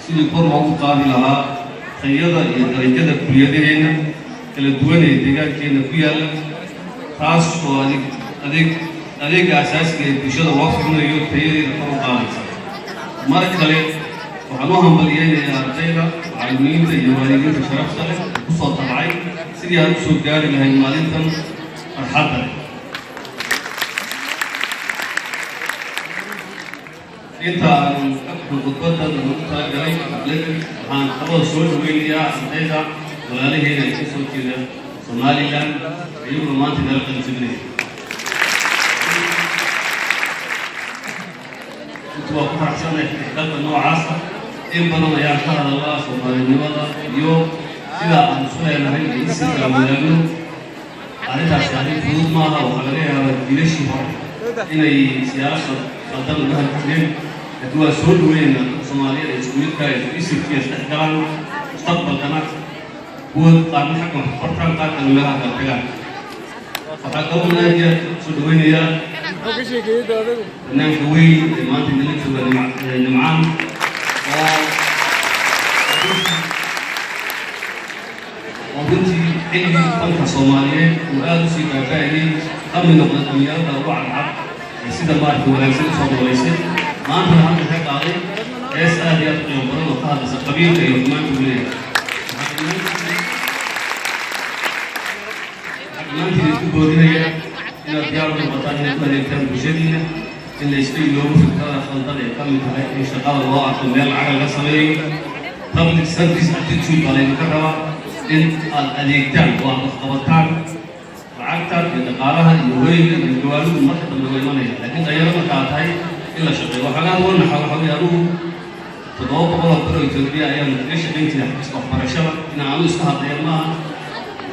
sidii kor loogu qaadi lahaa tayada iyo darajada kulliyadaheena kala duwan ee deegaankeena ku yaalla taas oo adeega asaasiga ee bulshada loo fidinayo tayadeeda kor u qaadaysa mar kale waxaan u hambaliyeynayaa ardayda macallimiinta iyo waalidiinta sharafta leh ku soo tabcay sidii aan u soo gaari lahayn maalintan farxadda leh inta aan khudbadda ugu talagalay waxaan qabada soo dhaweynayaa ardayda walaalaheena ee ka soo jeeda Somaliland iyaguna maanta nala qalinjabinaya waa ku faraxsanahay dalka noocaasa in badan ayaan ka hadalnaa Soomaalinimada iyo sida aan isu leenahay in si kala wadaagno arrintaasi arrin fudud maaha waxaa laga yaabaa jiilashii hore inay siyaasad qaldan uga hadjireen laakiin waa soo dhaweynaa Soomaaliyada ee isku midka ee isirkiya isdhexgalaan mustaqbalkana kuwa qaarna xagga waxbartaan qaar kale meelaha kala tagaan waxaa kaloo naajiya soo dhaweynayaa barnaamijka weyn ee maanta inala jooga nimcaan oo runtii xilligii fanka Soomaaliyeed uu aad u sii baaba'ayay ka mid noqda dhalinyarada ugu cadcad ee sida maaragta wanaagsan usoo noolaysay maantana halka ka qaaday hees aad iyo aad u qiimo badan oo ka hadlaysa qabiilka iyo xumaanta uu leeyahay maanta isku boodinaya inaad diyaar u noqotaan inaad u adeegtaan bulshadiina in la iska iloobo fikrada khaldan ee ka mid tahay in shaqada loo arko meel lacag laga sameeyo public service attitude baa laydinka rabaa in aad adeegtaan oo aad waxqabataan lacagta iyo dhaqaalaha iyo weyga iyo gawaalidu marka dambe way imanaya laakiin dhalinyaro markaa tahay in la shaqeeyo waxoogaa wanaxa waxa weeye anugu 700 kun oo Itoobiya ayaan ka shaqayn jiray xafiiska waxbarashada inaan anu iska hadlayo maaha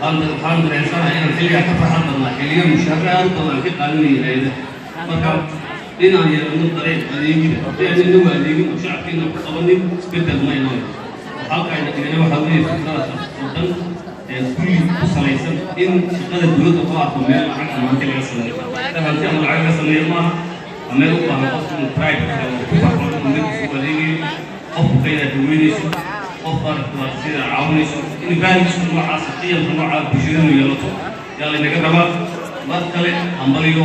waxaan dareensanahay inaan xilligaa ka farxad badnaa xilliyo mushaahar aad u badan ka qaadanayay hay'adaha marka inaan yeelano dareen adeegida haddii inagu adeegin oo shacabkeena ku qabanin isbedel ma imaanayo halka ayna dhigana waxaa weeye fikrada khaldan ee kulli ku salaysan in shaqada dowladda ku arko meel lacag maanta laga sameeyo hanti ama lacag laga sameeyo maaha meel u baahan qofku inuu pride ka helo ku farxo ummaddiisa u adeegayo qofku qayda daweynayso qof aragtida sida caawinayso in baahdiisu noocaas qiyamka noocaas bulshada inuu yeelato yaa laynaga rabaa mar kale hambaliyo